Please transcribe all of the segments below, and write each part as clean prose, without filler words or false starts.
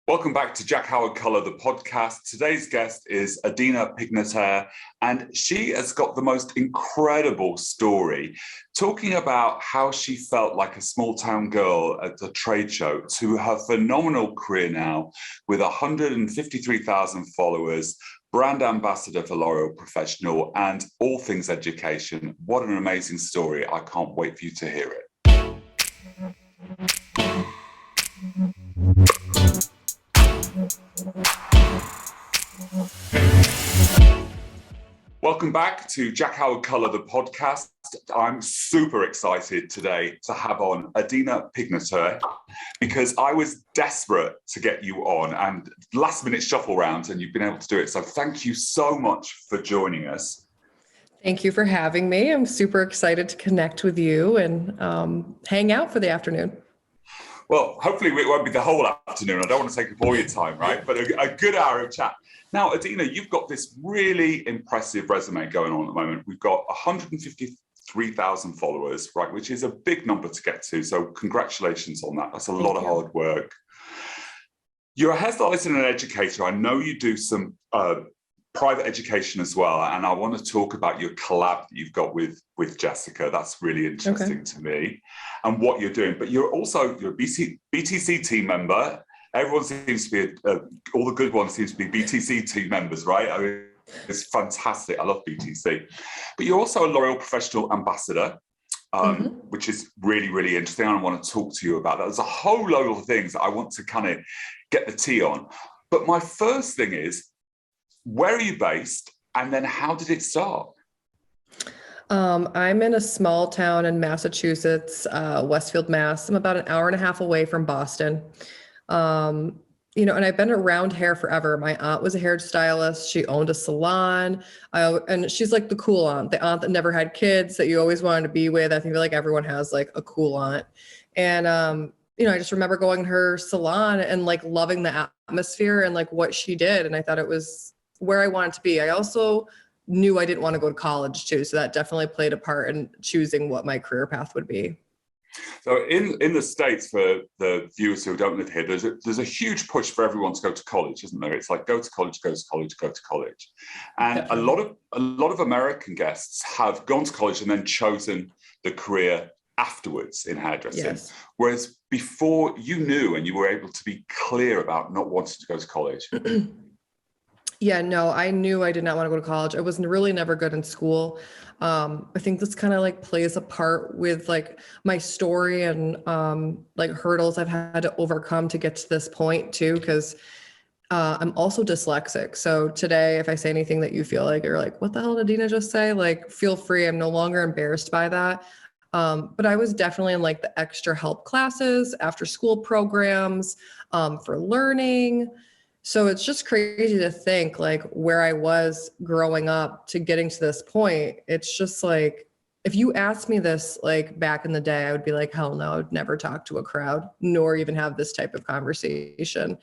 Welcome back to Jack Howard Color, the podcast. Today's guest is Adina Pignatare, and she has got the most incredible story, talking about how she felt like a small town girl at a trade show to her phenomenal career now with 153,000 followers, brand ambassador for L'Oreal Professional, and all things education. What an amazing story. I can't wait for you to hear it. Welcome back to Jack Howard Color, the podcast. I'm super excited today to have on Adina Pignatare because I was desperate to get you on and last minute shuffle round and you've been able to do it. So thank you so much for joining us. Thank you for having me. I'm super excited to connect with you and hang out for the afternoon. Well, hopefully it won't be the whole afternoon. I don't want to take up all your time, right? But a good hour of chat. Now, Adina, you've got this really impressive resume going on at the moment. We've got 153,000 followers, right, which is a big number to get to. So congratulations on that. That's a lot of hard work. You're a hairstylist and an educator. I know you do some private education as well. And I want to talk about your collab that you've got with Jessica. That's really interesting to me and what you're doing. But you're also a BTC team member. Everyone seems to be, all the good ones seem to be BTC team members, right? I mean, it's fantastic. I love BTC. But you're also a L'Oreal Professional Ambassador, which is really, really interesting. And I want to talk to you about that. There's a whole load of things that I want to kind of get the tea on. But my first thing is, where are you based? And then how did it start? I'm in a small town in Massachusetts, Westfield, Mass. I'm about an hour and a half away from Boston. And I've been around hair forever. My aunt was a hairstylist. She owned a salon. And she's like the cool aunt, the aunt that never had kids that you always wanted to be with. I think like everyone has like a cool aunt. And, I just remember going to her salon and like loving the atmosphere and like what she did. And I thought it was where I wanted to be. I also knew I didn't want to go to college too. So that definitely played a part in choosing what my career path would be. So in the States, for the viewers who don't live here, there's a huge push for everyone to go to college, isn't there? It's like go to college, go to college, go to college. And a lot of American guests have gone to college and then chosen the career afterwards in hairdressing. Yes. Whereas before you knew and you were able to be clear about not wanting to go to college. Yeah, no, I knew I did not want to go to college. I was really never good in school. I think this kind of like plays a part with like my story and like hurdles I've had to overcome to get to this point too, because I'm also dyslexic. So today, if I say anything that you feel like you're like, what the hell did Adina just say? Like, feel free. I'm no longer embarrassed by that. But I was definitely in like the extra help classes, after school programs for learning. So it's just crazy to think like where I was growing up to getting to this point. It's just like, if you asked me this like back in the day, I would be like, hell no, I would never talk to a crowd, nor even have this type of conversation.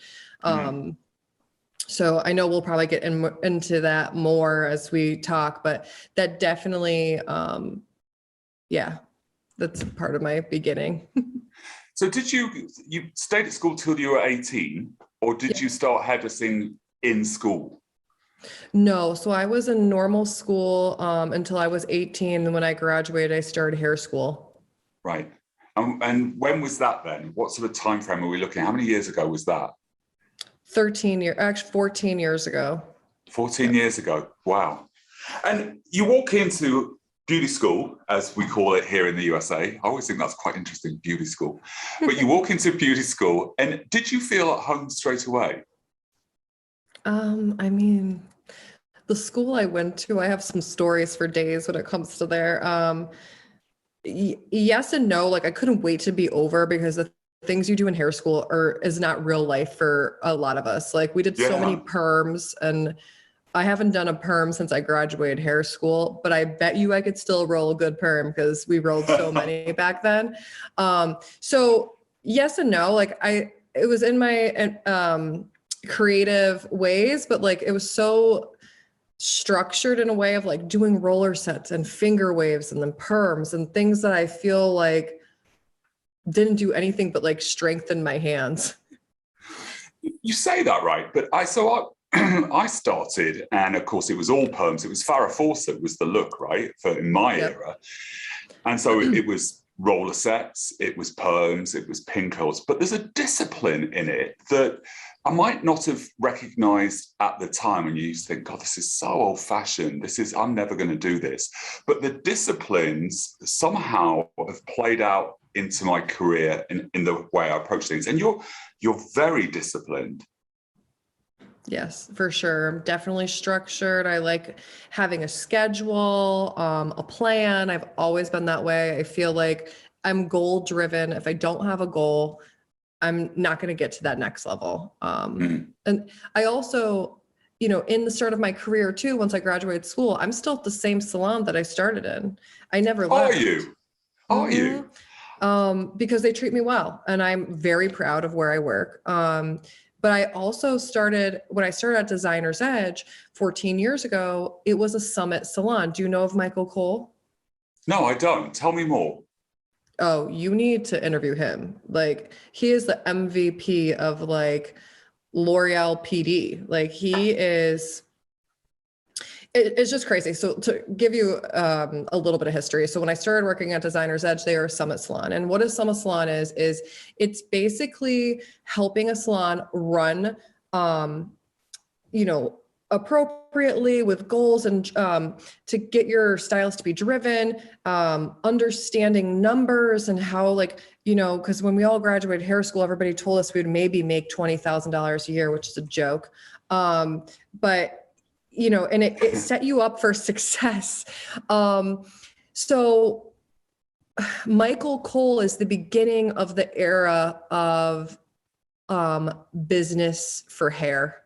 So I know we'll probably get into that more as we talk, but that definitely, that's part of my beginning. So did you stayed at school till you were 18? Or did you start hairdressing in school? No, so I was in normal school until I was 18. And when I graduated, I started hair school. Right. And when was that then? What sort of time frame are we looking at? How many years ago was that? 14 years ago. 14 years ago. Wow. And you walk into beauty school, as we call it here in the USA. I always think that's quite interesting, beauty school. But you walk into beauty school, and did you feel at home straight away? I mean, the school I went to, I have some stories for days when it comes to there. Yes and no. Like I couldn't wait to be over because the things you do in hair school is not real life for a lot of us. Like we did so many perms, and I haven't done a perm since I graduated hair school, but I bet you I could still roll a good perm because we rolled so many back then. So yes and no, like it was in my creative ways, but like it was so structured in a way of like doing roller sets and finger waves and then perms and things that I feel like didn't do anything but like strengthen my hands. you say that, right? But I I started, and of course it was all perms. It was Farrah Fawcett was the look, right, for in my era. And so it was roller sets, it was perms, it was pin curls. But there's a discipline in it that I might not have recognized at the time. And you used to think, God, this is so old fashioned. I'm never going to do this. But the disciplines somehow have played out into my career in the way I approach things. And you're very disciplined. Yes, for sure. I'm definitely structured. I like having a schedule, a plan. I've always been that way. I feel like I'm goal driven. If I don't have a goal, I'm not going to get to that next level. And I also, in the start of my career too, once I graduated school, I'm still at the same salon that I started in. I never left. Are you? Because they treat me well, and I'm very proud of where I work. But I also when I started at Designer's Edge 14 years ago, it was a Summit salon. Do you know of Michael Cole? No, I don't. Tell me more. Oh, you need to interview him. Like, he is the MVP of like LOreal PD. Like, he is, it's just crazy. So to give you a little bit of history. So when I started working at Designer's Edge, they are a Summit salon. And what a Summit salon is it's basically helping a salon run, appropriately with goals and to get your stylist to be driven, understanding numbers and how, like, because when we all graduated hair school, everybody told us we would maybe make $20,000 a year, which is a joke. But and it set you up for success. So Michael Cole is the beginning of the era of business for hair.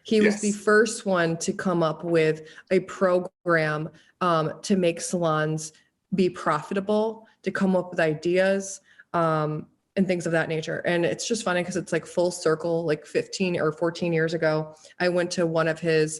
He was the first one to come up with a program to make salons be profitable, to come up with ideas and things of that nature. And it's just funny because it's like full circle, like 15 or 14 years ago, I went to one of his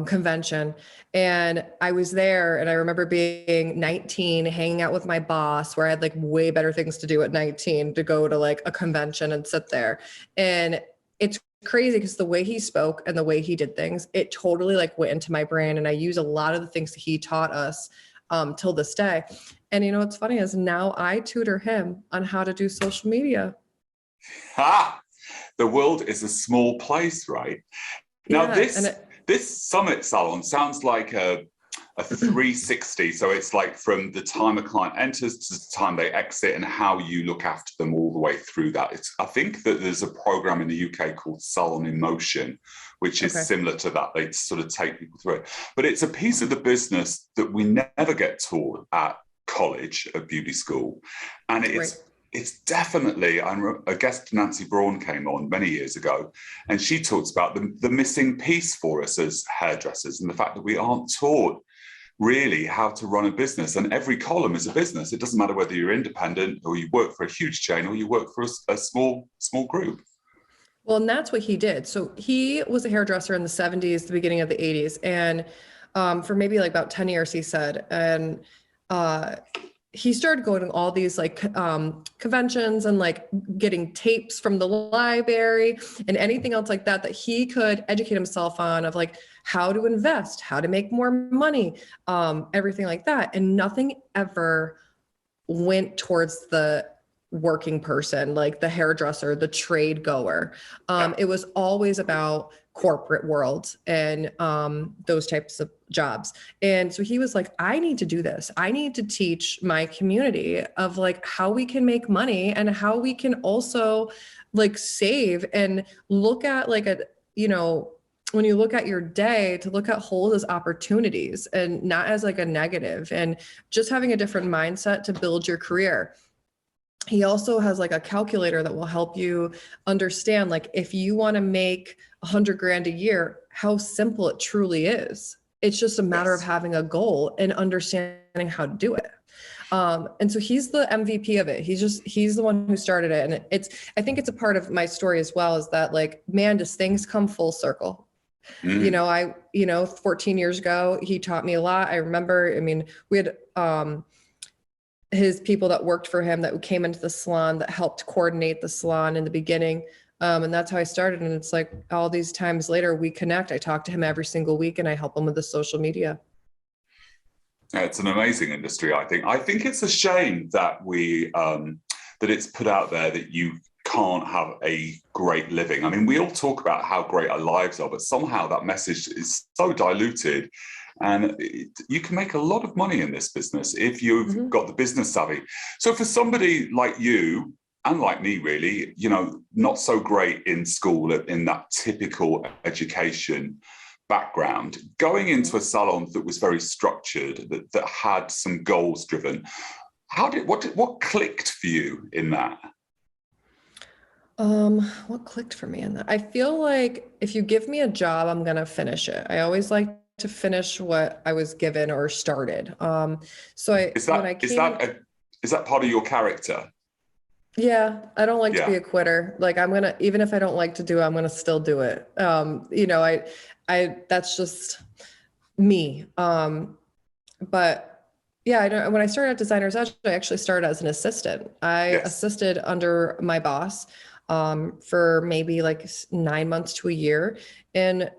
convention, and I was there, and I remember being 19, hanging out with my boss, where I had like way better things to do at 19 to go to like a convention and sit there. And it's crazy because the way he spoke and the way he did things, it totally like went into my brain, and I use a lot of the things that he taught us till this day. And what's funny is now I tutor him on how to do social media. The world is a small place, right? Now, this Summit salon sounds like a 360. So it's like from the time a client enters to the time they exit, and how you look after them all the way through that. I think that there's a program in the UK called Salon in Motion, which is similar to that. They sort of take people through it. But it's a piece of the business that we never get taught at college, at beauty school. And it's definitely, a guest, Nancy Braun, came on many years ago, and she talks about the missing piece for us as hairdressers, and the fact that we aren't taught really how to run a business. And every column is a business. It doesn't matter whether you're independent or you work for a huge chain or you work for a small group. Well, and that's what he did. So he was a hairdresser in the 70s, the beginning of the 80s. And for maybe like about 10 years, he said, and he started going to all these like conventions and like getting tapes from the library and anything else like that he could educate himself on, of like how to invest, how to make more money, everything like that. And nothing ever went towards the working person, like the hairdresser, the trade goer. It was always about corporate world and those types of jobs. And so he was like, I need to do this. I need to teach my community of like how we can make money and how we can also like save, and look at like when you look at your day, to look at holes as opportunities and not as like a negative, and just having a different mindset to build your career. He also has like a calculator that will help you understand, like, if you want to make $100,000 a year, how simple it truly is. It's just a matter of having a goal and understanding how to do it. And so he's the MVP of it. He's the one who started it. And I think it's a part of my story as well, is that like, man, does things come full circle. 14 years ago, he taught me a lot. I remember, we had, his people that worked for him that came into the salon that helped coordinate the salon in the beginning. And that's how I started. And it's like all these times later we connect. I talk to him every single week and I help him with the social media. Yeah, it's an amazing industry, I think. I think it's a shame that that it's put out there that you can't have a great living. I mean, we all talk about how great our lives are, but somehow that message is so diluted. And you can make a lot of money in this business if you've got the business savvy. So for somebody like you, and like me, really, you know, not so great in school, in that typical education background, going into a salon that was very structured, that had some goals driven, what clicked for you in that? What clicked for me in that? I feel like if you give me a job, I'm gonna finish it. I always like to finish what I was given or started. Is that part of your character? Yeah, I don't like to be a quitter. Like even if I don't like to do it, I'm gonna still do it. You know, that's just me. But yeah, when I started at Designer's Edge, I actually started as an assistant. I assisted under my boss for maybe like 9 months to a year. And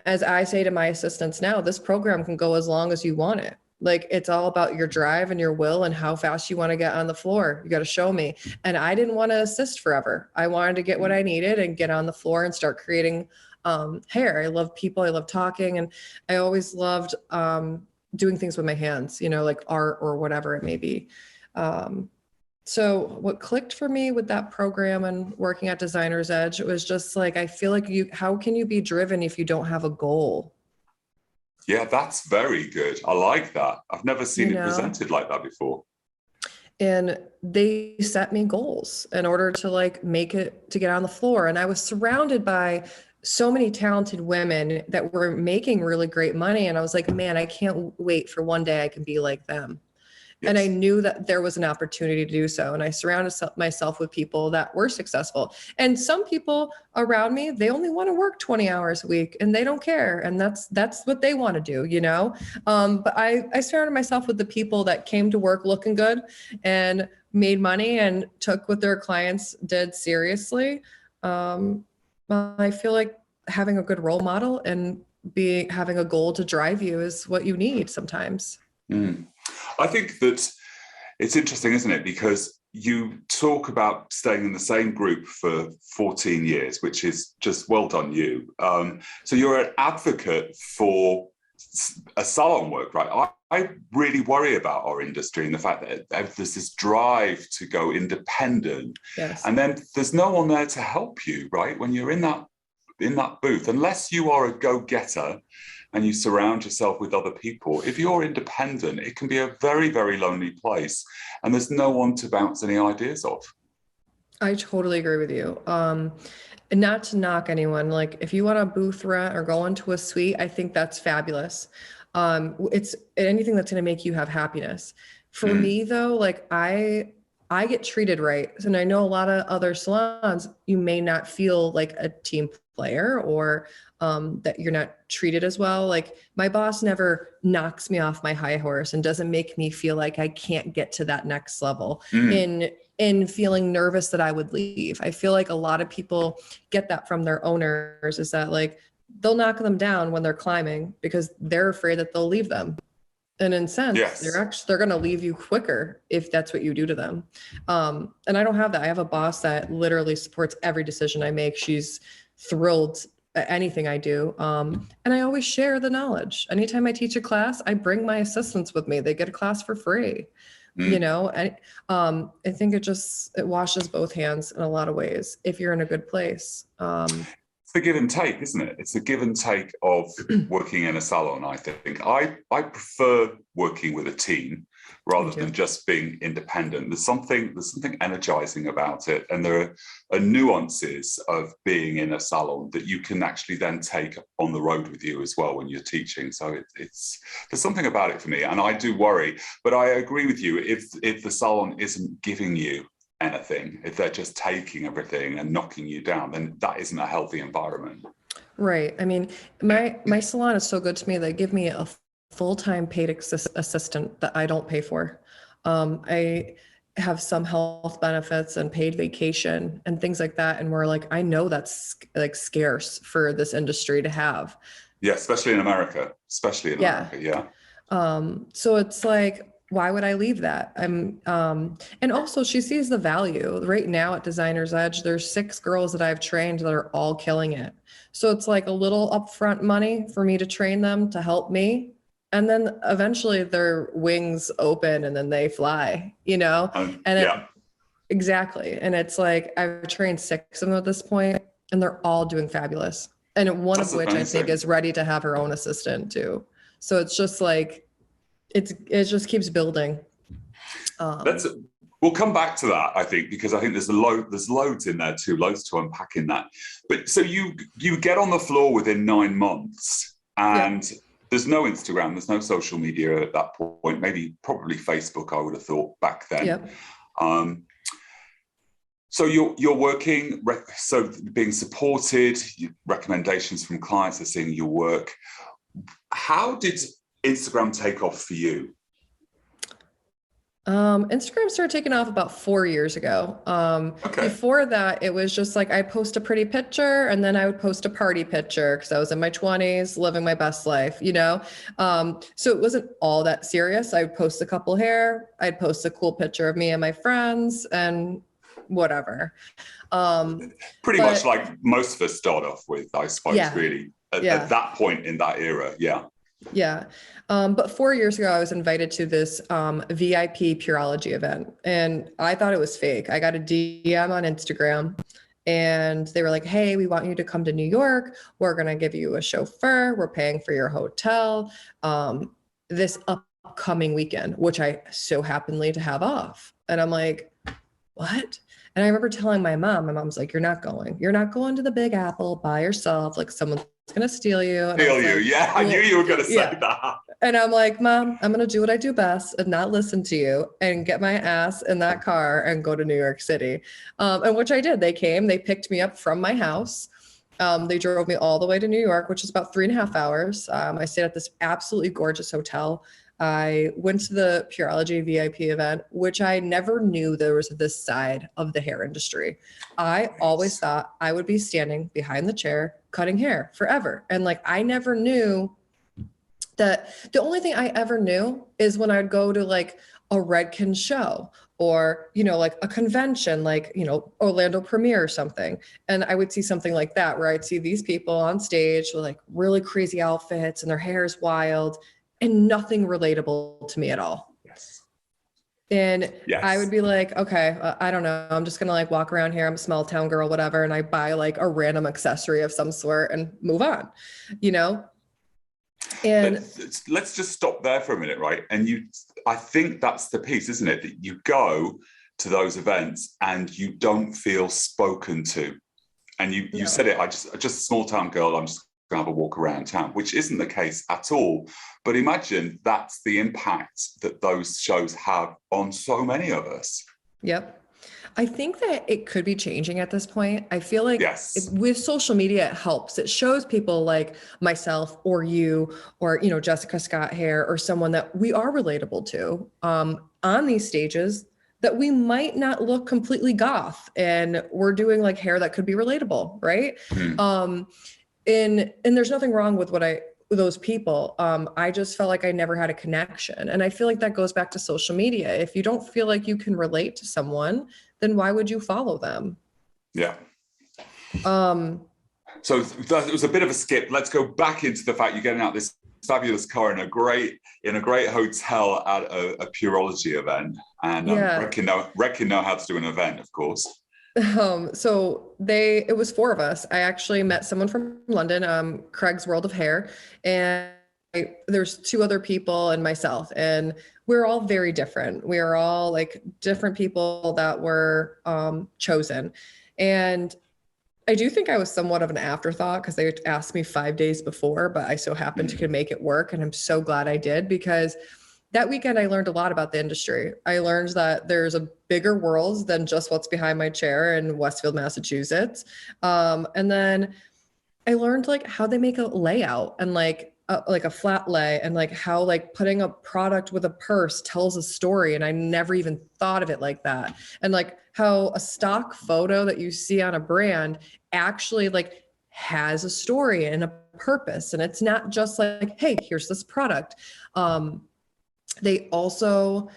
as I say to my assistants now, this program can go as long as you want it. Like, it's all about your drive and your will and how fast you want to get on the floor. You got to show me. And I didn't want to assist forever. I wanted to get what I needed and get on the floor and start creating hair. I love people. I love talking. And I always loved doing things with my hands, you know, like art or whatever it may be. So what clicked for me with that program and working at Designer's Edge, it was just like, I feel like how can you be driven if you don't have a goal? Yeah, that's very good. I like that. I've never seen it presented like that before. And they set me goals in order to like make it to get on the floor. And I was surrounded by so many talented women that were making really great money. And I was like, man, I can't wait for one day I can be like them. Yes. And I knew that there was an opportunity to do so. And I surrounded myself with people that were successful. And some people around me, they only want to work 20 hours a week and they don't care. And that's what they want to do, you know? But I surrounded myself with the people that came to work looking good and made money and took what their clients did seriously. I feel like having a good role model and having a goal to drive you is what you need sometimes. I think that it's interesting, isn't it? Because you talk about staying in the same group for 14 years, which is just well done you. So you're an advocate for Asylum Work, right? I really worry about our industry and the fact that there's this drive to go independent. Yes. And then there's no one there to help you, right? When you're in that booth, unless you are a go-getter and you surround yourself with other people, if you're independent, it can be a very, very lonely place. And there's no one to bounce any ideas off. I totally agree with you. Not to knock anyone, like if you want a booth rent or go into a suite, I think that's fabulous. It's anything that's going to make you have happiness. For me though, like I get treated right. And I know a lot of other salons, you may not feel like a team player or that you're not treated as well. Like my boss never knocks me off my high horse and doesn't make me feel like I can't get to that next level in feeling nervous that I would leave. I feel like a lot of people get that from their owners, is that like they'll knock them down when they're climbing because they're afraid that they'll leave them. And in a sense, they're going to leave you quicker if that's what you do to them. And I don't have that. I have a boss that literally supports every decision I make. She's thrilled at anything I do. And I always share the knowledge. Anytime I teach a class, I bring my assistants with me. They get a class for free, you know, and I think it washes both hands in a lot of ways if you're in a good place. It's the give and take, isn't it? It's the give and take of working in a salon, I think. I prefer working with a team rather than just being independent. There's something energizing about it. And there are nuances of being in a salon that you can actually then take on the road with you as well when you're teaching. So there's something about it for me. And I do worry, but I agree with you. If the salon isn't giving you anything, if they're just taking everything and knocking you down, then that isn't a healthy environment. Right. I mean, my salon is so good to me. They give me a full-time paid assistant that I don't pay for. I have some health benefits and paid vacation and things like that. And we're like, I know that's like scarce for this industry to have. Yeah, especially in America. Especially in America, yeah. So it's like, why would I leave that? And also she sees the value right now at Designer's Edge. There's 6 girls that I've trained that are all killing it. So it's like a little upfront money for me to train them to help me. And then eventually their wings open and then they fly, exactly. And it's like, I've trained 6 of them at this point and they're all doing fabulous. And one of which I think is ready to have her own assistant too. So it's just like, it just keeps building. We'll come back to that, I think, because I think there's loads in there too, loads to unpack in that. But so you get on the floor within 9 months, and there's no Instagram, there's no social media at that point. Probably Facebook, I would have thought back then. Yep. So you're working, so being supported, recommendations from clients are seeing your work. How did Instagram take off for you? Instagram started taking off about 4 years ago. Before that, it was just like, I post a pretty picture and then I would post a party picture because I was in my 20s, living my best life, So it wasn't all that serious. I would post a couple hair, I'd post a cool picture of me and my friends and whatever. Pretty much like most of us start off with, I suppose, really, at that point in that era. Yeah. Yeah. But 4 years ago, I was invited to this VIP Purology event and I thought it was fake. I got a DM on Instagram and they were like, hey, we want you to come to New York. We're going to give you a chauffeur. We're paying for your hotel this upcoming weekend, which I so happened to have off. And I'm like, what? And I remember telling my mom's like, you're not going to the Big Apple by yourself. Like someone's going to steal you. And I knew you were going to say that. And I'm like, Mom, I'm going to do what I do best and not listen to you and get my ass in that car and go to New York City. And which I did. They came, they picked me up from my house. They drove me all the way to New York, which is about 3.5 hours. I stayed at this absolutely gorgeous hotel. I went to the Purology VIP event, which I never knew there was this side of the hair industry. I always thought I would be standing behind the chair cutting hair forever. And like, I never knew that. The only thing I ever knew is when I'd go to like a Redken show or, like a convention, like, Orlando Premiere or something. And I would see something like that where I'd see these people on stage with like really crazy outfits and their hair is wild and nothing relatable to me at all. And I would be like, okay, I don't know. I'm just going to like walk around here. I'm a small town girl, whatever. And I buy like a random accessory of some sort and move on, And let's just stop there for a minute, right? And I think that's the piece, isn't it? That you go to those events and you don't feel spoken to. And you said it, just a small town girl, I'm just going to have a walk around town, which isn't the case at all. But imagine that's the impact that those shows have on so many of us. Yep. I think that it could be changing at this point. I feel like with social media, it helps. It shows people like myself or you or, Jessica Scott Hair or someone that we are relatable to on these stages that we might not look completely goth and we're doing like hair that could be relatable. Right. And there's nothing wrong with those people. I just felt like I never had a connection. And I feel like that goes back to social media. If you don't feel like you can relate to someone, then why would you follow them? Yeah. So it was a bit of a skip. Let's go back into the fact you're getting out this fabulous car in a great hotel at a Purology event. And Redken know how to do an event, of course. So it was 4 of us. I actually met someone from London, Craig's World of Hair, and there's 2 other people and myself, and we're all very different. We are all like different people that were chosen. And I do think I was somewhat of an afterthought because they asked me 5 days before, but I so happened to make it work. And I'm so glad I did, because that weekend I learned a lot about the industry. I learned that there's a bigger world than just what's behind my chair in Westfield, Massachusetts. And then I learned like how they make a layout and like like a flat lay, and like how like putting a product with a purse tells a story. And I never even thought of it like that. And like how a stock photo that you see on a brand actually like has a story and a purpose. And it's not just like, hey, here's this product. They also,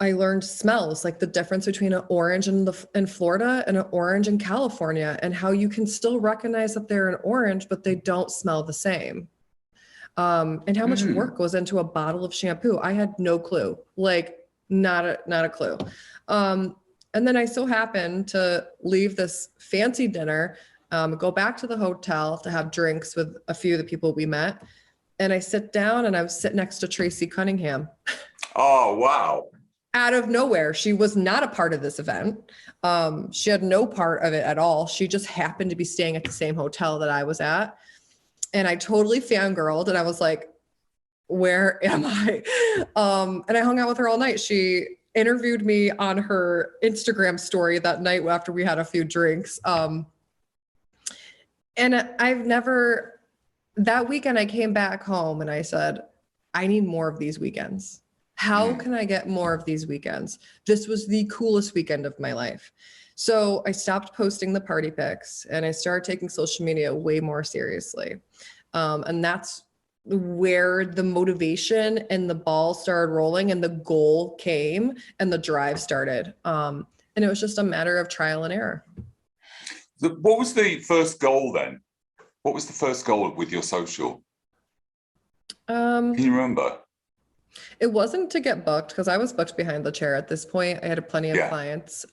I learned smells, like the difference between an orange in Florida and an orange in California, and how you can still recognize that they're an orange, but they don't smell the same. And how much work goes into a bottle of shampoo. I had no clue, like not a clue. And then I so happened to leave this fancy dinner, go back to the hotel to have drinks with a few of the people we met. And I sit down and I was sitting next to Tracy Cunningham. Oh, wow. Out of nowhere. She was not a part of this event. She had no part of it at all. She just happened to be staying at the same hotel that I was at. And I totally fangirled, and I was like, where am I? And I hung out with her all night. She interviewed me on her Instagram story that night after we had a few drinks. And that weekend I came back home and I said, I need more of these weekends. How can I get more of these weekends? This was the coolest weekend of my life. So I stopped posting the party pics and I started taking social media way more seriously. And that's where the motivation and the ball started rolling and the goal came and the drive started. And it was just a matter of trial and error. What was the first goal then? What was the first goal with your social? Can you remember? It wasn't to get booked, because I was booked behind the chair at this point. I had plenty of clients.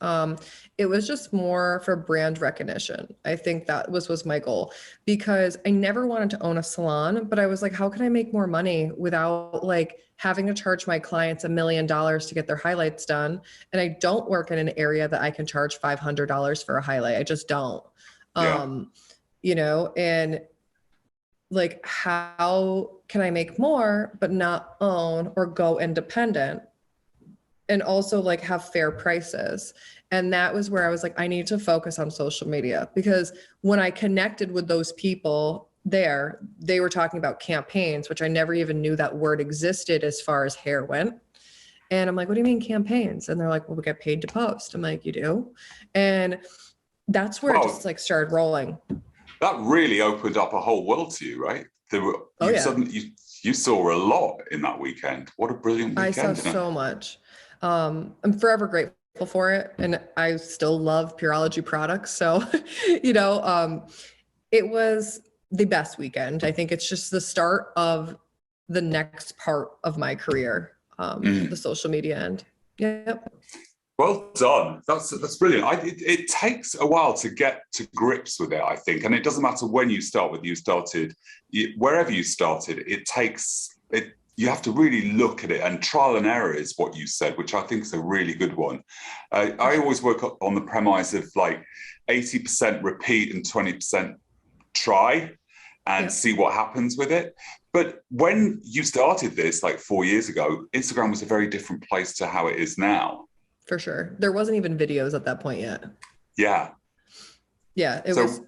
It was just more for brand recognition. I think that was my goal, because I never wanted to own a salon, but I was like, how can I make more money without like having to charge my clients $1 million to get their highlights done? And I don't work in an area that I can charge $500 for a highlight. I just don't. You know, and like, how can I make more but not own or go independent, and also like have fair prices? And that was where I was like, I need to focus on social media, because when I connected with those people there, they were talking about campaigns, which I never even knew that word existed as far as hair went. And I'm like, what do you mean campaigns? And they're like, well, we get paid to post. I'm like, you do? And that's where it just like started rolling. That really opened up a whole world to you, right? Suddenly you saw a lot in that weekend. What a brilliant weekend. I saw so much. I'm forever grateful for it. And I still love Purology products. So, you know, it was the best weekend. I think it's just the start of the next part of my career, the social media end. Yep. Well done. That's brilliant. It takes a while to get to grips with it, I think. And it doesn't matter when you start, whether you started, wherever you started, you have to really look at it, and trial and error is what you said, which I think is a really good one. I always work on the premise of like 80% repeat and 20% try and see what happens with it. But when you started this like 4 years ago, Instagram was a very different place to how it is now. For sure. There wasn't even videos at that point yet. Yeah. Yeah, it was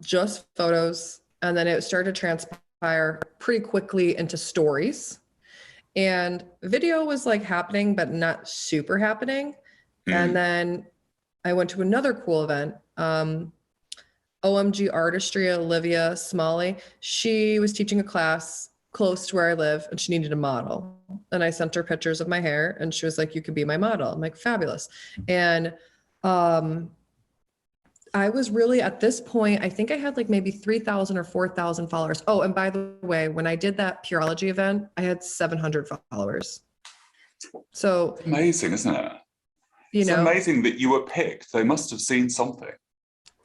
just photos. And then it started to transpire pretty quickly into stories. And video was like happening, but not super happening. And then I went to another cool event. OMG Artistry, Olivia Smalley. She was teaching a class close to where I live, and she needed a model. And I sent her pictures of my hair, and she was like, you could be my model. I'm like, fabulous. And I was really, at this point, I think I had like maybe 3,000 or 4,000 followers. Oh, and by the way, when I did that Purology event, I had 700 followers. So amazing, isn't it? It's amazing that you were picked. They must have seen something.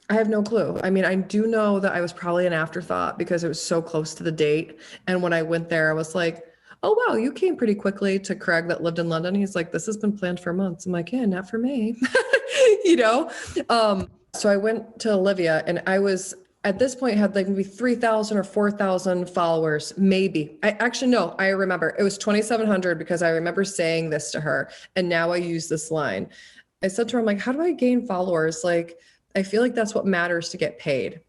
I have no clue. I mean, I do know that I was probably an afterthought because it was so close to the date. And when I went there, I was like, oh, wow, you came pretty quickly. To Craig that lived in London. He's like, this has been planned for months. I'm like, yeah, not for me, you know? So I went to Olivia, and I was, at this point, had like maybe 3,000 or 4,000 followers, maybe. I remember. It was 2,700 because I remember saying this to her. And now I use this line. I said to her, I'm like, how do I gain followers? Like, I feel like that's what matters to get paid.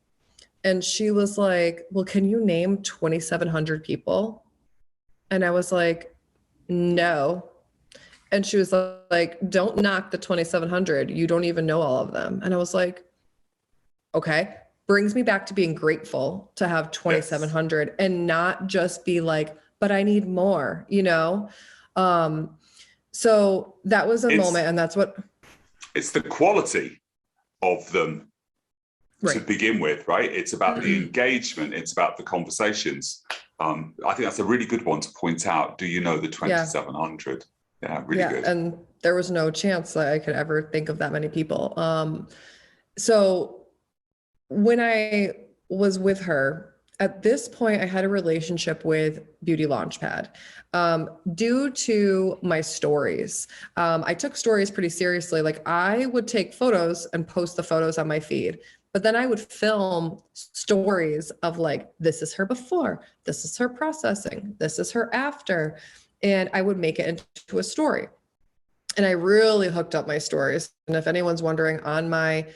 And she was like, well, can you name 2,700 people? And I was like, no. And she was like, don't knock the 2,700. You don't even know all of them. And I was like, okay. Brings me back to being grateful to have 2,700 and not just be like, but I need more, you know? So that was a moment, and that's what. It's the quality of them to begin with, right? It's about the engagement. It's about the conversations. I think that's a really good one to point out. Do you know the 2,700? Yeah, really good. And there was no chance that I could ever think of that many people. So when I was with her, at this point, I had a relationship with Beauty Launchpad. Due to my stories, I took stories pretty seriously. Like I would take photos and post the photos on my feed, but then I would film stories of like, this is her before, this is her processing, this is her after, and I would make it into a story. And I really hooked up my stories. And if anyone's wondering, on my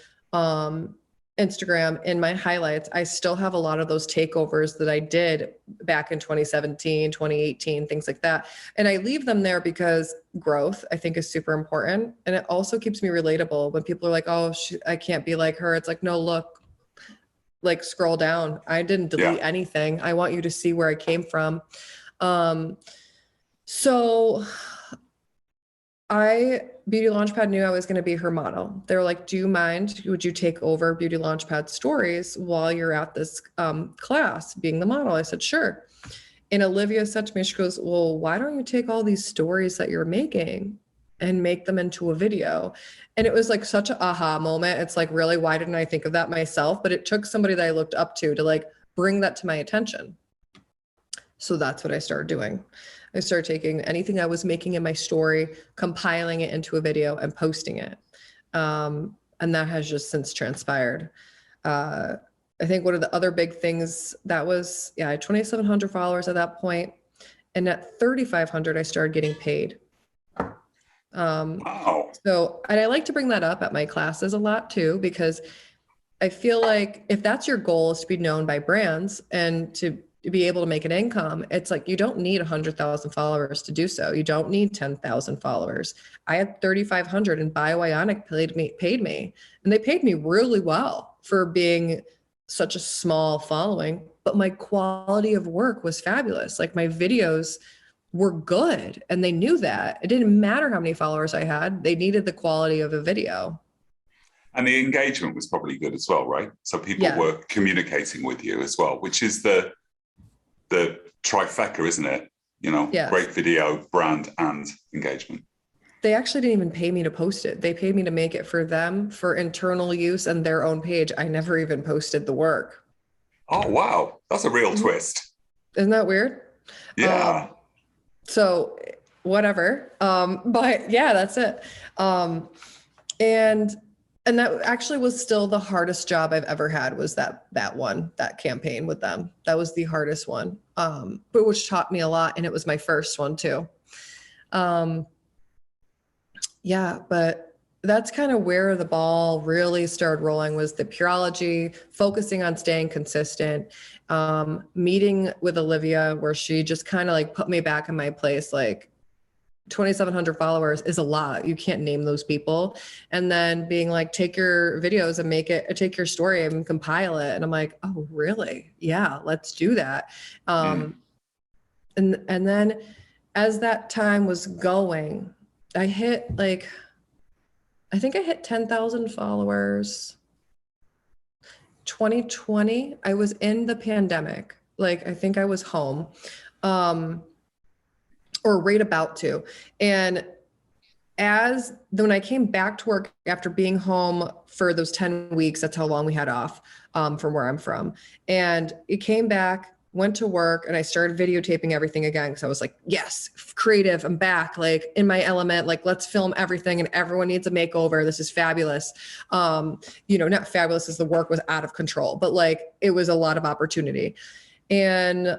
Instagram, in my highlights, I still have a lot of those takeovers that I did back in 2017, 2018, things like that. And I leave them there because growth, I think, is super important. And it also keeps me relatable when people are like, oh, I can't be like her. It's like, no, look, like scroll down. I didn't delete anything. I want you to see where I came from. So Beauty Launchpad knew I was going to be her model. They were like, do you mind, would you take over Beauty Launchpad stories while you're at this class being the model? I said, sure. And Olivia said to me, she goes, well, why don't you take all these stories that you're making and make them into a video? And it was like such an aha moment. It's like, really, why didn't I think of that myself? But it took somebody that I looked up to like bring that to my attention. So that's what I started doing. I started taking anything I was making in my story, compiling it into a video and posting it. And that has just since transpired. I think one of the other big things that was, I had 2,700 followers at that point. And at 3,500, I started getting paid. Wow. So, and I like to bring that up at my classes a lot too, because I feel like if that's your goal, is to be known by brands and to be able to make an income, it's like, you don't need 100,000 followers to do so. You don't need 10,000 followers. I had 3,500 and BioIonic paid me, and they paid me really well for being such a small following, but my quality of work was fabulous. Like my videos were good and they knew that. It didn't matter how many followers I had. They needed the quality of a video. And the engagement was probably good as well, right? So people were communicating with you as well, which is the trifecta, isn't it? You know, great video, brand, and engagement. They actually didn't even pay me to post it. They paid me to make it for them for internal use and their own page. I never even posted the work. Oh, wow. That's a real twist. Isn't that weird? Yeah. So whatever. But yeah, that's it. And that actually was still the hardest job I've ever had, was that campaign with them. That was the hardest one, but which taught me a lot. And it was my first one too. Yeah, but that's kind of where the ball really started rolling, was the Purology, focusing on staying consistent, meeting with Olivia, where she just kind of like put me back in my place. Like, 2,700 followers is a lot. You can't name those people. And then being like, take your videos and take your story and compile it. And I'm like, oh, really? Yeah, let's do that. And then as that time was going, I think I hit 10,000 followers. 2020, I was in the pandemic. Like, I think I was home. Or right about to. And when I came back to work after being home for those 10 weeks, that's how long we had off from where I'm from. And it came back, went to work, and I started videotaping everything again. Cause I was like, yes, creative, I'm back, like in my element, like let's film everything and everyone needs a makeover. This is fabulous. Not fabulous as the work was out of control, but like it was a lot of opportunity. And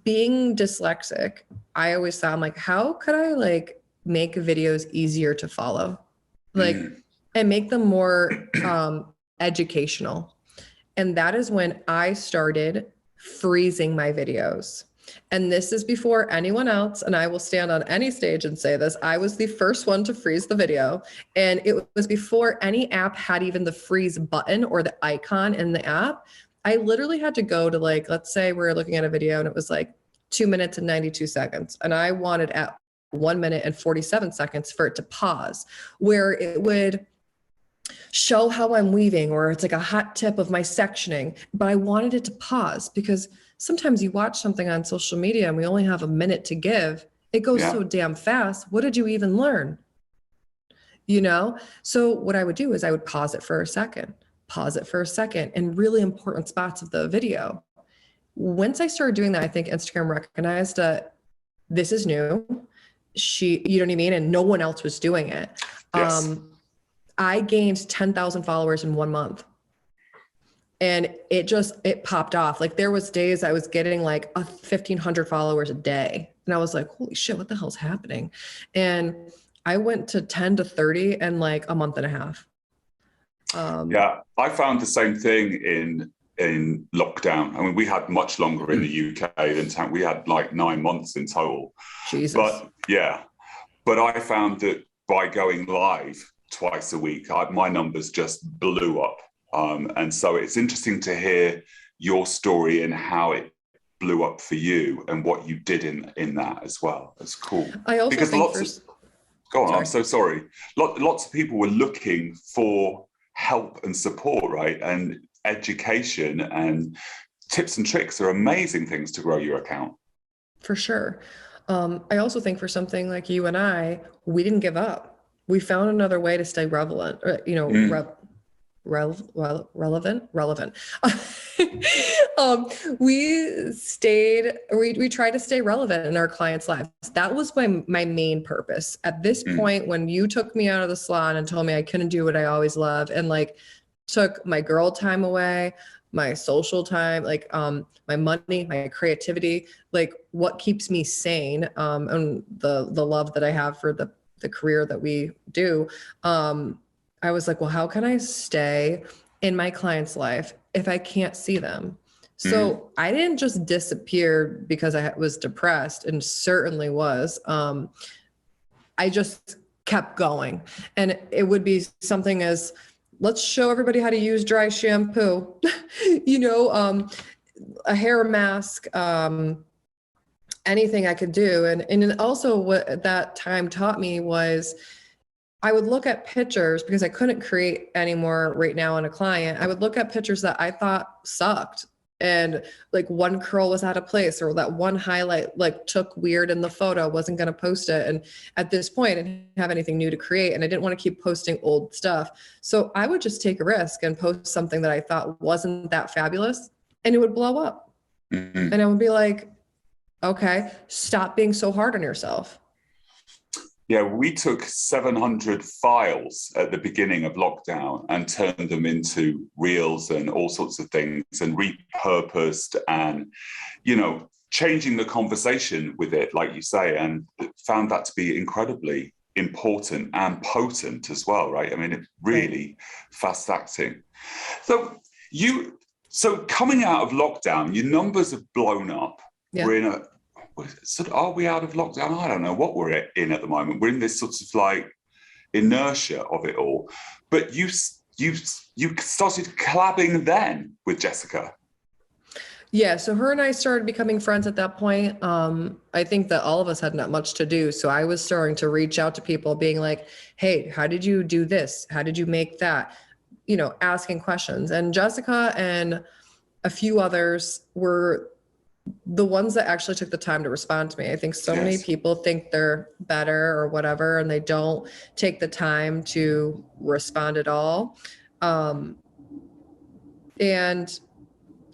being dyslexic, I always thought, I'm like, how could I like make videos easier to follow, like, and make them more educational? And that is when I started freezing my videos. And this is before anyone else, and I will stand on any stage and say this, I was the first one to freeze the video. And it was before any app had even the freeze button or the icon in the app. I literally had to go to, like, let's say we're looking at a video and it was like 2 minutes and 92 seconds. And I wanted at 1 minute and 47 seconds for it to pause, where it would show how I'm weaving, or it's like a hot tip of my sectioning, but I wanted it to pause because sometimes you watch something on social media and we only have a minute to give. It goes so damn fast. What did you even learn? You know? So what I would do is I would pause it for a second in really important spots of the video. Once I started doing that, I think Instagram recognized that this is new. You know what I mean? And no one else was doing it. Yes. I gained 10,000 followers in 1 month. And it popped off. Like, there was days I was getting like 1,500 followers a day. And I was like, holy shit, what the hell's happening? And I went to 10 to 30 in like a month and a half. Yeah, I found the same thing in lockdown. I mean, we had much longer in the UK than we had like 9 months in total. Jesus. But I found that by going live twice a week, my numbers just blew up. And so it's interesting to hear your story and how it blew up for you and what you did in that as well. It's cool. I also because think go on, sorry. I'm so sorry. Lots of people were looking for help and support, right? And education and tips and tricks are amazing things to grow your account. For sure. I also think for something like you and I, we didn't give up. We found another way to stay relevant, relevant. We tried to stay relevant in our clients' lives. That was my main purpose. At this point, when you took me out of the salon and told me I couldn't do what I always loved, and like took my girl time away, my social time, like my money, my creativity, like what keeps me sane, and the love that I have for the career that we do, I was like, well, how can I stay in my client's life if I can't see them? So I didn't just disappear because I was depressed, and certainly was. I just kept going. And it would be something as, let's show everybody how to use dry shampoo, a hair mask, anything I could do. And also what that time taught me was, I would look at pictures, because I couldn't create anymore right now on a client. I would look at pictures that I thought sucked, and like one curl was out of place, or that one highlight like took weird in the photo, wasn't going to post it. And at this point, I didn't have anything new to create, and I didn't want to keep posting old stuff. So I would just take a risk and post something that I thought wasn't that fabulous, and it would blow up. And I would be like, okay, stop being so hard on yourself. Yeah, we took 700 files at the beginning of lockdown and turned them into reels and all sorts of things, and repurposed and, changing the conversation with it, like you say, and found that to be incredibly important and potent as well, right? I mean, it's really fast acting. So coming out of lockdown, your numbers have blown up. Yeah. Are we out of lockdown? I don't know what we're in at the moment. We're in this sort of like inertia of it all. But you started collabing then with Jessica. Yeah, so her and I started becoming friends at that point. I think that all of us had not much to do. So I was starting to reach out to people being like, hey, how did you do this? How did you make that? Asking questions. And Jessica and a few others were the ones that actually took the time to respond to me. I think so many people think they're better or whatever, and they don't take the time to respond at all. And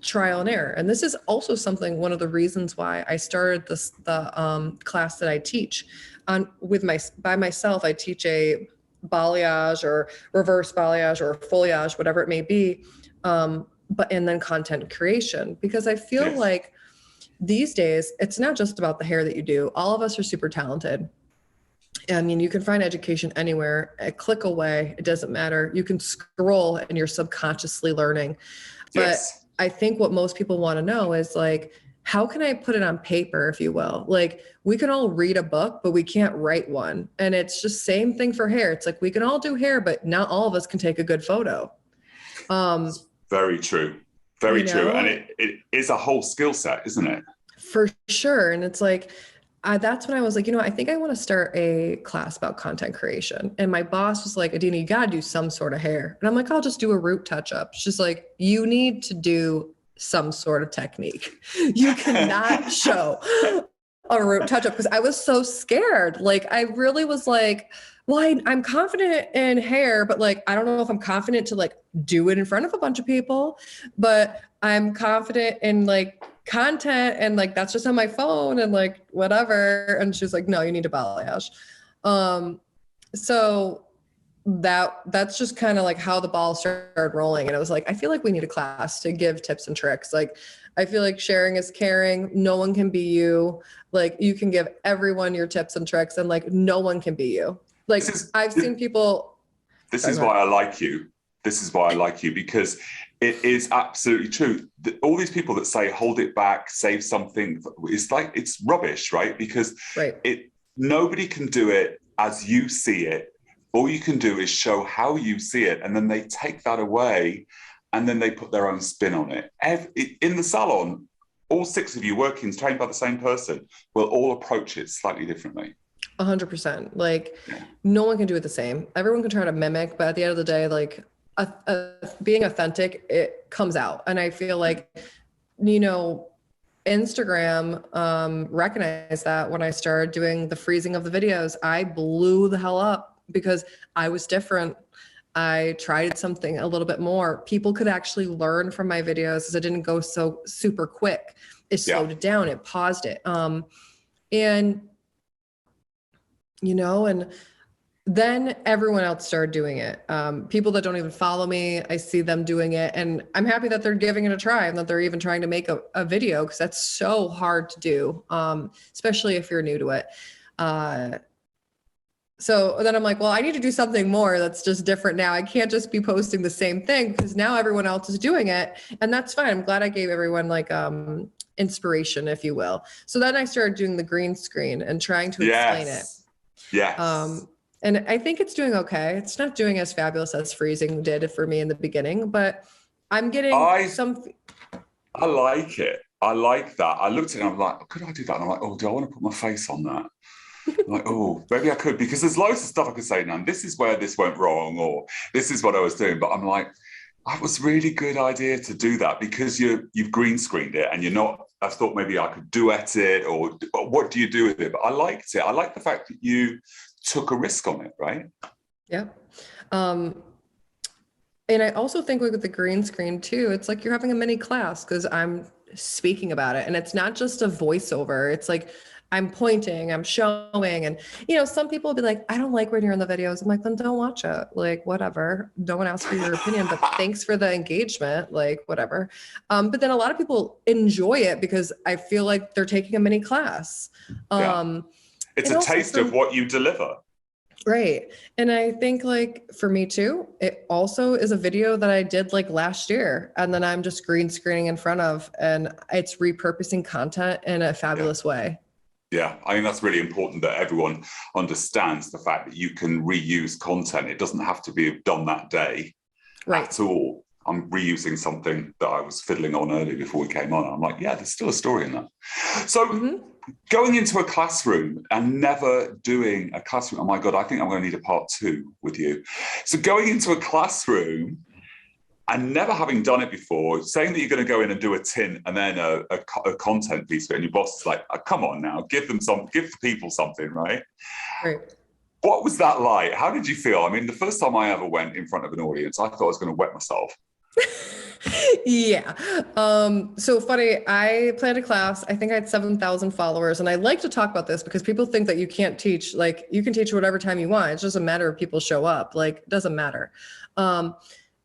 trial and error. And this is also one of the reasons why I started the class that I teach by myself. I teach a balayage or reverse balayage or foliage, whatever it may be. And then content creation, because I feel like these days, it's not just about the hair that you do. All of us are super talented. I mean, you can find education anywhere, a click away. It doesn't matter. You can scroll and you're subconsciously learning. But I think what most people want to know is like, how can I put it on paper, if you will? Like, we can all read a book, but we can't write one. And it's just same thing for hair. It's like, we can all do hair, but not all of us can take a good photo. Very true. Very true. And it is a whole skill set, isn't it? For sure. And it's like, that's when I was like, I think I want to start a class about content creation. And my boss was like, Adina, you got to do some sort of hair. And I'm like, I'll just do a root touch up. She's like, you need to do some sort of technique. You cannot show a root touch up, because I was so scared. Like, I really was like, well, I'm confident in hair, but like, I don't know if I'm confident to like do it in front of a bunch of people, but I'm confident in like content, and like, that's just on my phone and like, whatever. And she's like, no, you need a balayage. So that's just kind of like how the ball started rolling. And it was like, I feel like we need a class to give tips and tricks. Like, I feel like sharing is caring. No one can be you. Like, you can give everyone your tips and tricks, and like, no one can be you. Like, I've seen people. This is why I like you. This is why I like you, because it is absolutely true. All these people that say, hold it back, save something, it's like, it's rubbish, right? Because nobody can do it as you see it. All you can do is show how you see it. And then they take that away and then they put their own spin on it. In the salon, all 6 of you working, trained by the same person, will all approach it slightly differently. 100%. Like, no one can do it the same. Everyone can try to mimic, but at the end of the day, like, being authentic, it comes out. And I feel like, Instagram recognized that when I started doing the freezing of the videos. I blew the hell up because I was different. I tried something a little bit more. People could actually learn from my videos because I didn't go so super quick. It slowed it down. It paused it. And then everyone else started doing it. People that don't even follow me, I see them doing it. And I'm happy that they're giving it a try and that they're even trying to make a video, because that's so hard to do, especially if you're new to it. So then I'm like, well, I need to do something more that's just different now. I can't just be posting the same thing, because now everyone else is doing it. And that's fine. I'm glad I gave everyone like inspiration, if you will. So then I started doing the green screen and trying to explain it. Yes. And I think it's doing okay. It's not doing as fabulous as freezing did for me in the beginning, but I'm getting some. I like it. I like that. I looked at it and I'm like, could I do that? And I'm like, oh, do I want to put my face on that? I'm like, oh, maybe I could, because there's loads of stuff I could say now. This is where this went wrong, or this is what I was doing. But I'm like, that was a really good idea to do that, because you've green screened it and you're not. I thought maybe I could duet it, or what do you do with it? But I liked it. I like the fact that you took a risk on it, right? Yeah. And I also think with the green screen too, it's like you're having a mini class, because I'm speaking about it, and it's not just a voiceover. It's like I'm pointing, I'm showing, and some people will be like, I don't like when you're in the videos. I'm like, then don't watch it. Like, whatever. No one asked for your opinion, but thanks for the engagement. Like, whatever. But then a lot of people enjoy it because I feel like they're taking a mini class. It's a taste of what you deliver. Right. And I think like for me too, it also is a video that I did like last year, and then I'm just green screening in front of, and it's repurposing content in a fabulous way. Yeah, I think that's really important, that everyone understands the fact that you can reuse content. It doesn't have to be done that day at all. I'm reusing something that I was fiddling on earlier before we came on. I'm like, yeah, there's still a story in that. So going into a classroom and never doing a classroom, oh my God, I think I'm going to need a part 2 with you. So going into a classroom and never having done it before, saying that you're going to go in and do a tint and then a content piece of it, and your boss is like, oh, come on now, give the people something, right? Right. What was that like? How did you feel? I mean, the first time I ever went in front of an audience, I thought I was going to wet myself. Yeah. So funny, I planned a class. I think I had 7,000 followers. And I like to talk about this because people think that you can't teach, like you can teach whatever time you want. It's just a matter of people show up. Like, it doesn't matter.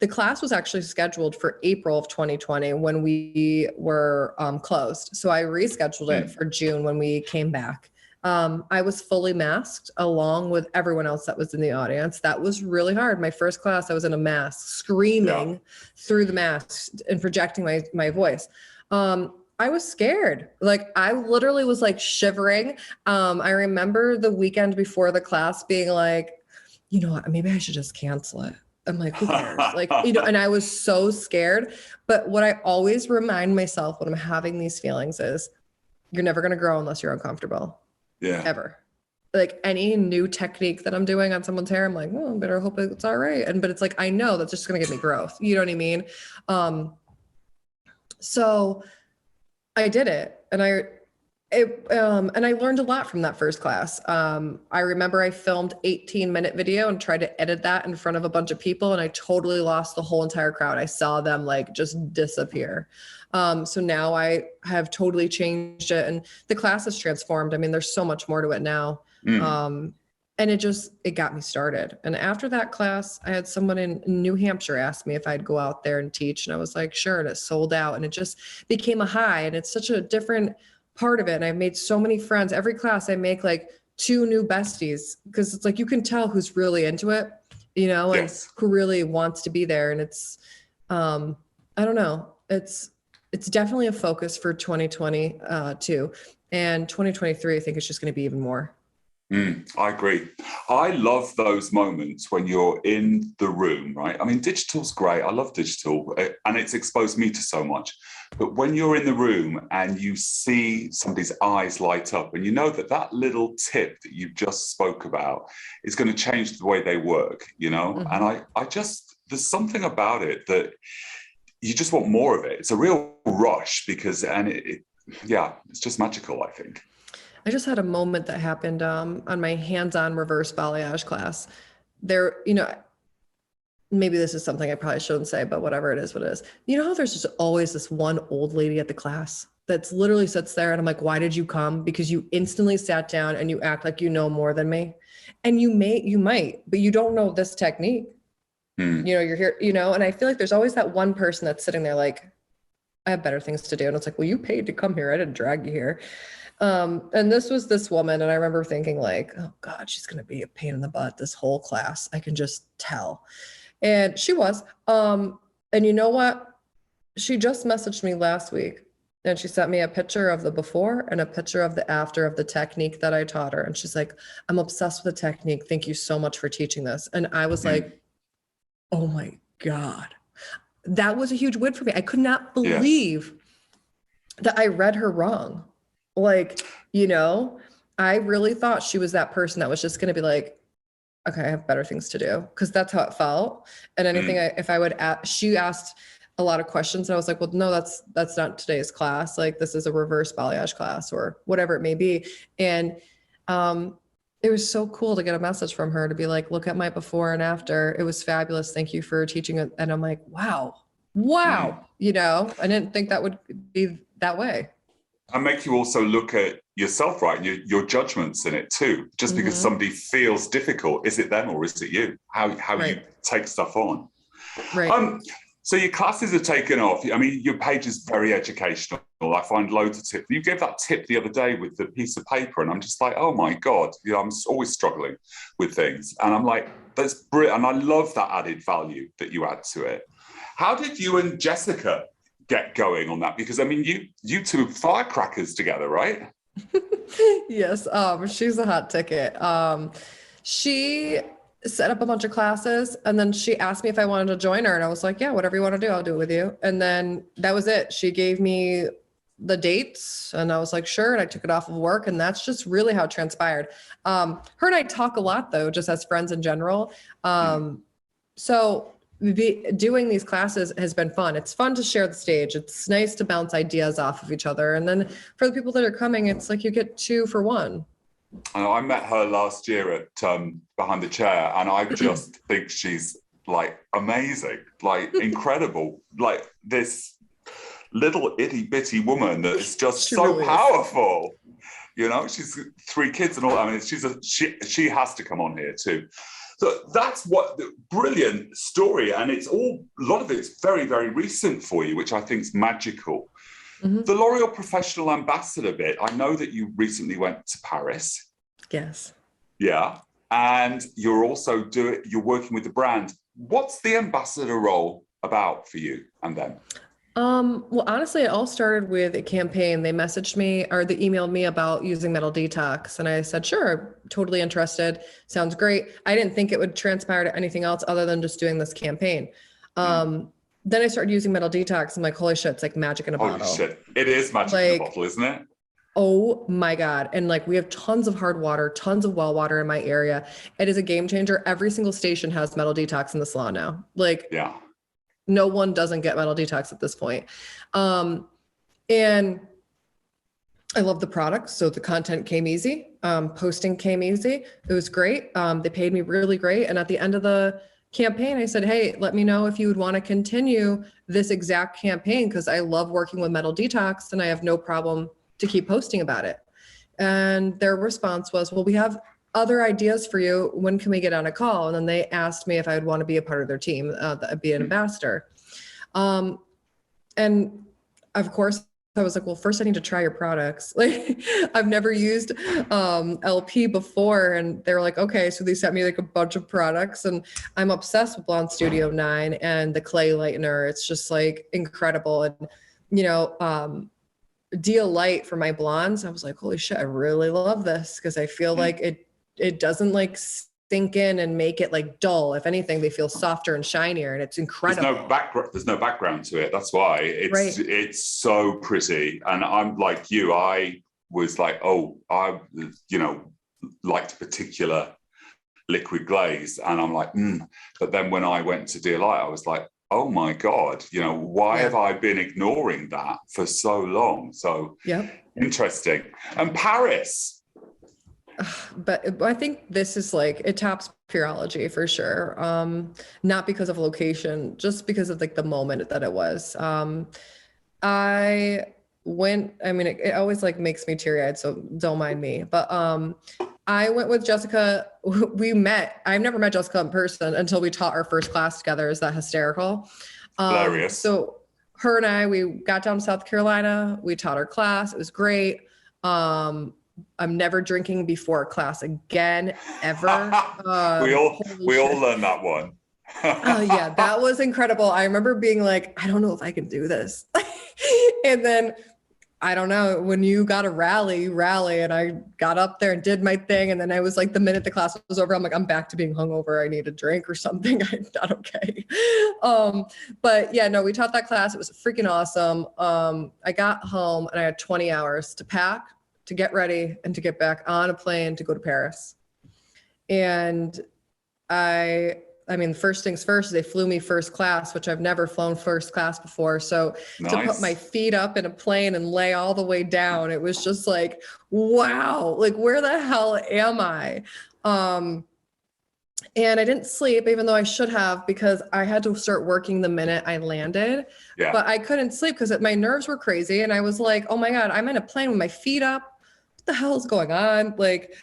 The class was actually scheduled for April of 2020 when we were closed. So I rescheduled it for June when we came back. I was fully masked along with everyone else that was in the audience. That was really hard. My first class, I was in a mask, screaming through the mask and projecting my voice. I was scared. Like, I literally was like shivering. I remember the weekend before the class being like, you know what, maybe I should just cancel it. I'm like, who cares? Like, you know, and I was so scared. But what I always remind myself when I'm having these feelings is, you're never going to grow unless you're uncomfortable. Yeah. Ever. Like, any new technique that I'm doing on someone's hair, I'm like, well, I better hope it's all right. But it's like, I know that's just going to give me growth. You know what I mean? So I did it, and I learned a lot from that first class. I remember I filmed 18-minute video and tried to edit that in front of a bunch of people, and I totally lost the whole entire crowd. I saw them like just disappear. So now I have totally changed it, and the class has transformed. I mean, there's so much more to it now. And it got me started. And after that class, I had someone in New Hampshire ask me if I'd go out there and teach. And I was like, sure. And it sold out, and it just became a high. And it's such a different part of it. And I've made so many friends. Every class I make like 2 new besties, because it's like, you can tell who's really into it, you know, and who really wants to be there. And it's, I don't know. It's definitely a focus for 2022, and 2023, I think it's just going to be even more. I agree. I love those moments when you're in the room, right? I mean, digital's great. I love digital, and it's exposed me to so much. But when you're in the room and you see somebody's eyes light up, and you know that little tip that you just spoke about is going to change the way they work, you know? And I just, there's something about it that you just want more of it. It's a real rush because, it's just magical, I think. I just had a moment that happened on my hands-on reverse balayage class. There, you know, maybe this is something I probably shouldn't say, but whatever it is, what it is. You know how there's just always this one old lady at the class that's literally sits there, and I'm like, why did you come? Because you instantly sat down and you act like you know more than me. And you might, but you don't know this technique. You know, you're here, you know, and I feel like there's always that one person that's sitting there like, I have better things to do. And it's like, well, you paid to come here. I didn't drag you here. And this was this woman, and I remember thinking like, oh God, she's going to be a pain in the butt this whole class. I can just tell. And she was, and you know what? She just messaged me last week, and she sent me a picture of the before and a picture of the after of the technique that I taught her. And she's like, I'm obsessed with the technique. Thank you so much for teaching this. And I was like, oh my God, that was a huge win for me. I could not believe that I read her wrong. Like, you know, I really thought she was that person that was just going to be like, okay, I have better things to do. Cause that's how it felt. And anything if I would ask, she asked a lot of questions, and I was like, well, no, that's not today's class. Like, this is a reverse balayage class or whatever it may be. And, it was so cool to get a message from her to be like, look at my before and after. It was fabulous. Thank you for teaching it. And I'm like, wow. You know, I didn't think that would be that way. And make you also look at yourself, right? Your judgments in it too. Just because somebody feels difficult, is it them or is it you? How you take stuff on. Right. So your classes are taken off. I mean, your page is very educational. I find loads of tips. You gave that tip the other day with the piece of paper, and I'm just like, oh my God, you know, I'm always struggling with things. And I'm like, that's brilliant. And I love that added value that you add to it. How did you and Jessica get going on that? Because I mean, you two firecrackers together, right? Yes. She's a hot ticket. She set up a bunch of classes, and then she asked me if I wanted to join her, and I was like, yeah, whatever you want to do, I'll do it with you. And then that was it. She gave me the dates, and I was like, sure. And I took it off of work, and that's just really how it transpired. Her and I talk a lot though, just as friends in general. So doing these classes has been fun. It's fun to share the stage. It's nice to bounce ideas off of each other. And then for the people that are coming, it's like you get 2 for 1. I met her last year at Behind the Chair, and I just think she's like amazing, like incredible, like this little itty bitty woman that is just so really powerful. You know, she's 3 kids and all. I mean, she has to come on here too. So that's what the brilliant story, and it's all, a lot of it's very, very recent for you, which I think is magical. The L'Oreal Professional Ambassador bit, I know that you recently went to Paris. Yes. Yeah. And you're also you're working with the brand. What's the ambassador role about for you and them? Well, honestly, it all started with a campaign. They messaged me or they emailed me about using Metal Detox. And I said, sure, totally interested. Sounds great. I didn't think it would transpire to anything else other than just doing this campaign. Then I started using Metal Detox. I'm like, holy shit, it's like magic in a bottle. Holy shit. It is magic in a bottle, isn't it? Oh my God. And like, we have tons of hard water, tons of well water in my area. It is a game changer. Every single station has Metal Detox in the salon now. Like, yeah. No one doesn't get Metal Detox at this point. And I love the product. So the content came easy. Posting came easy. It was great. They paid me really great. And at the end of the campaign, I said, hey, let me know if you would want to continue this exact campaign, because I love working with Metal Detox and I have no problem to keep posting about it. And their response was, well, we have other ideas for you. When can we get on a call? And then they asked me if I would want to be a part of their team, be an ambassador. And of course, I was like, well, first I need to try your products. Like, I've never used LP before. And they were like, okay. So they sent me like a bunch of products, and I'm obsessed with Blonde Studio 9 and the clay lightener. It's just like incredible. And, you know, Deal Light for my blondes. I was like, holy shit, I really love this, because I feel like it doesn't like sink in and make it like dull. If anything, they feel softer and shinier, and it's incredible. There's no background to it. That's why it's so pretty. And I'm like you. I was like, I liked a particular liquid glaze, and I'm like, But then when I went to Dear Light, I was like, oh my God, why have I been ignoring that for so long? So interesting. And Paris. But I think this is like, it tops Purology for sure. Not because of location, just because of like the moment that it was. It always like makes me teary eyed, so don't mind me. But I went with Jessica. We met. I've never met Jessica in person until we taught our first class together. Is that hysterical? Hilarious. So her and I, we got down to South Carolina. We taught our class. It was great. I'm never drinking before a class again, ever. We all learned that one. Oh yeah, that was incredible. I remember being like, I don't know if I can do this. And then I don't know, when you got to rally, and I got up there and did my thing. And then I was like, the minute the class was over, I'm like, I'm back to being hungover. I need a drink or something. I'm not okay. But yeah, no, we taught that class. It was freaking awesome. I got home and I had 20 hours to pack, to get ready, and to get back on a plane to go to Paris. And I mean, first things first, they flew me first class, which I've never flown first class before. So nice. To put my feet up in a plane and lay all the way down, it was just like, wow, like where the hell am I? And I didn't sleep, even though I should have, because I had to start working the minute I landed. Yeah. But I couldn't sleep because my nerves were crazy. And I was like, oh my God, I'm in a plane with my feet up. What the hell is going on? Like,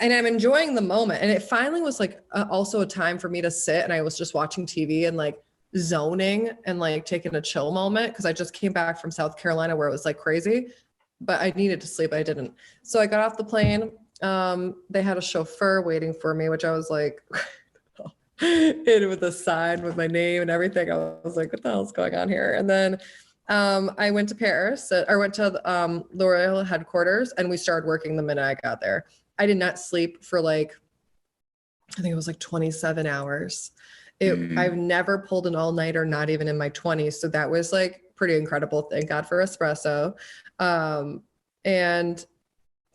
and I'm enjoying the moment. And it finally was like also a time for me to sit, and I was just watching TV and like zoning and like taking a chill moment, because I just came back from South Carolina where it was like crazy, but I needed to sleep. I didn't. So I got off the plane. They had a chauffeur waiting for me, which I was like, in with a sign with my name and everything. I was like, what the hell's going on here? And then I went to Paris, or went to LOreal headquarters, and we started working the minute I got there. I did not sleep for like, I think it was like 27 hours. I've never pulled an all-nighter, not even in my 20s. So that was like pretty incredible. Thank God for espresso. And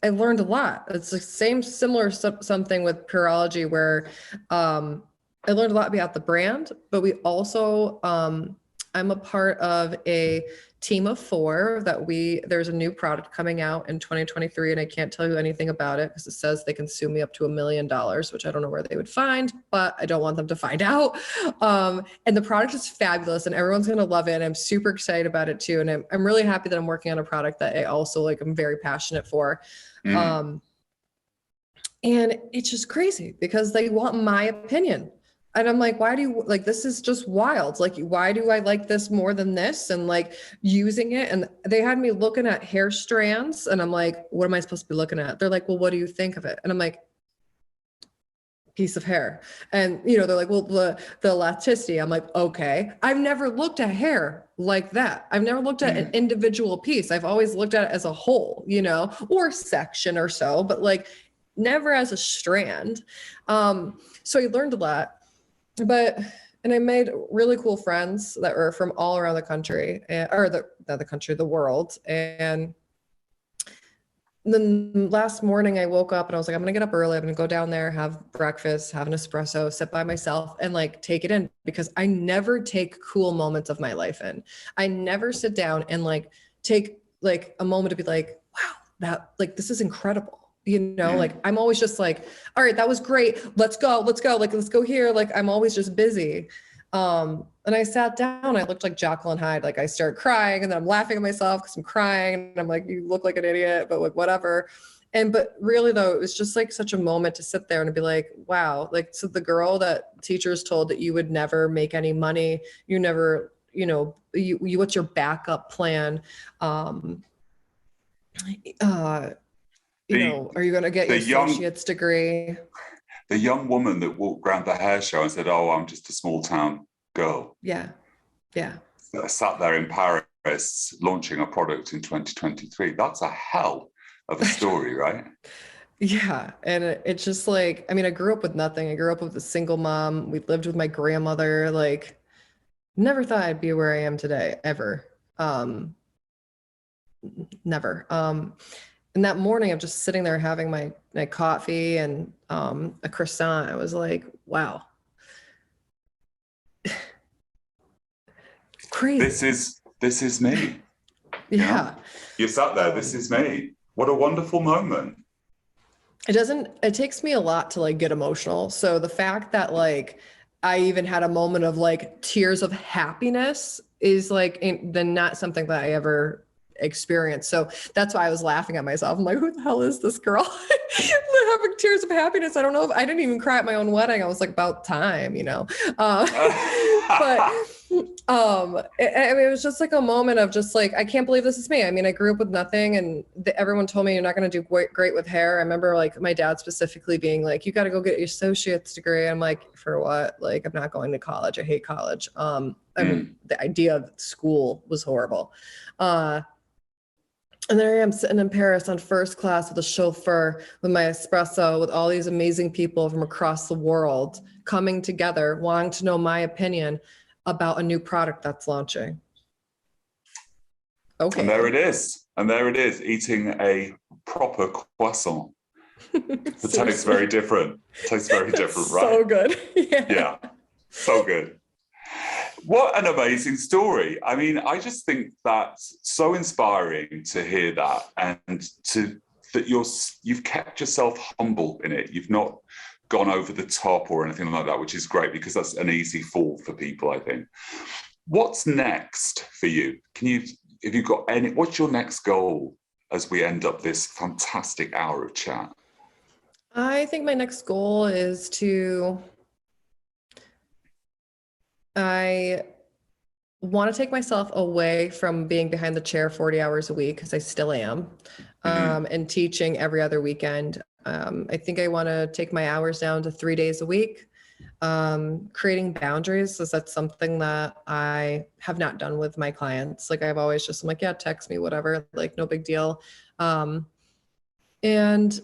I learned a lot. It's the similar something with Purology, where I learned a lot about the brand, but we also, I'm a part of a team of 4 there's a new product coming out in 2023, and I can't tell you anything about it because it says they can sue me up to $1 million, which I don't know where they would find, but I don't want them to find out. And the product is fabulous and everyone's going to love it. And I'm super excited about it too. And I'm really happy that I'm working on a product that I also like, I'm very passionate for. And it's just crazy because they want my opinion. And I'm like, why do you like, this is just wild. Like, why do I like this more than this? And like using it. And they had me looking at hair strands and I'm like, what am I supposed to be looking at? They're like, well, what do you think of it? And I'm like, piece of hair. And, you know, they're like, well, the elasticity. I'm like, okay. I've never looked at hair like that. I've never looked at an individual piece. I've always looked at it as a whole, you know, or section or so, but like never as a strand. So I learned a lot. And I made really cool friends that were from all around the country, the world. And then last morning I woke up and I was like, I'm going to get up early. I'm going to go down there, have breakfast, have an espresso, sit by myself and like take it in, because I never take cool moments of my life in. I never sit down and like take like a moment to be like, wow, that like, this is incredible. You know, like I'm always just like, all right, that was great. Let's go. Like, let's go here. Like I'm always just busy. And I sat down, I looked like Jekyll and Hyde. Like I started crying and then I'm laughing at myself because I'm crying and I'm like, you look like an idiot, but like, whatever. But really though, it was just like such a moment to sit there and be like, wow, like, so the girl that teachers told that you would never make any money, you never, you know, you what's your backup plan? You know, are you going to get your associate's degree? The young woman that walked around the hair show and said, oh, I'm just a small town girl. Yeah. Yeah. I sat there in Paris launching a product in 2023. That's a hell of a story, right? Yeah. And it's just like, I mean, I grew up with nothing. I grew up with a single mom. We lived with my grandmother. Like, never thought I'd be where I am today, ever. Never. And that morning, I'm just sitting there having my coffee and a croissant. I was like, wow. Crazy. This is me. Yeah. You sat there, this is me. What a wonderful moment. It takes me a lot to like get emotional. So the fact that like I even had a moment of like tears of happiness is like then not something that I ever experience. So that's why I was laughing at myself. I'm like, who the hell is this girl? Having tears of happiness. I don't know if I didn't even cry at my own wedding. I was like, about time, you know. It was just like a moment of just like, I can't believe this is me. I mean, I grew up with nothing and everyone told me you're not going to do great with hair. I remember like my dad specifically being like, you got to go get your associate's degree. I'm like, for what? Like, I'm not going to college. I hate college. I mean, the idea of school was horrible. And there I am sitting in Paris on first class with a chauffeur, with my espresso, with all these amazing people from across the world coming together, wanting to know my opinion about a new product that's launching. Okay. And there it is, eating a proper croissant. It tastes very different. Tastes very different, right? So good. Yeah, so good. What an amazing story. I mean, I just think that's so inspiring to hear that, and that you've kept yourself humble in it. You've not gone over the top or anything like that, which is great because that's an easy fall for people, I think. What's next for you? What's your next goal as we end up this fantastic hour of chat? I think my next goal is I want to take myself away from being behind the chair 40 hours a week, because I still am, and teaching every other weekend. I think I want to take my hours down to 3 days a week, creating boundaries, because that's something that I have not done with my clients. Like I've always I'm like, yeah, text me, whatever, like no big deal. And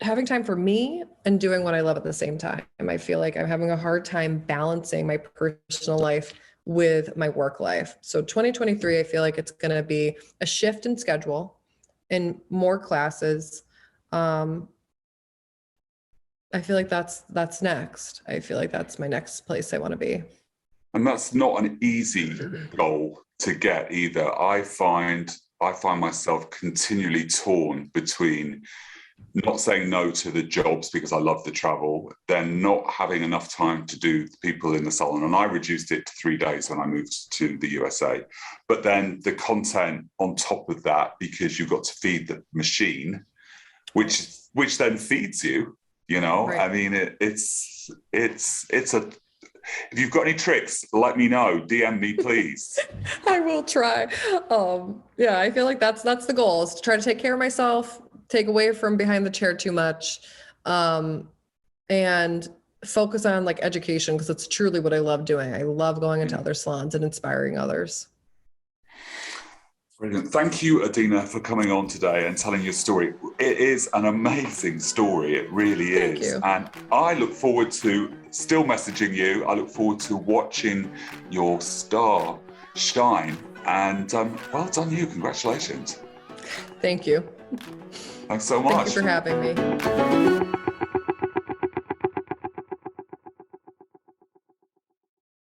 having time for me and doing what I love at the same time. I feel like I'm having a hard time balancing my personal life with my work life. So 2023, I feel like it's going to be a shift in schedule and more classes. I feel like that's next. I feel like that's my next place I want to be. And that's not an easy goal to get either. I find myself continually torn between not saying no to the jobs because I love the travel, then not having enough time to do the people in the salon. And I reduced it to 3 days when I moved to the USA. But then the content on top of that, because you've got to feed the machine, which then feeds you. You know, Right. I mean, it's a. If you've got any tricks, let me know. DM me, please. I will try. Yeah, I feel like that's the goal, is to try to take care of myself, take away from behind the chair too much, and focus on like education, because it's truly what I love doing. I love going into other salons and inspiring others. Brilliant. Thank you, Adina, for coming on today and telling your story. It is an amazing story. It really Thank is. you. And I look forward to still messaging you. I look forward to watching your star shine. And well done, you. Congratulations. Thank you. Thanks so much. Thank you for having me.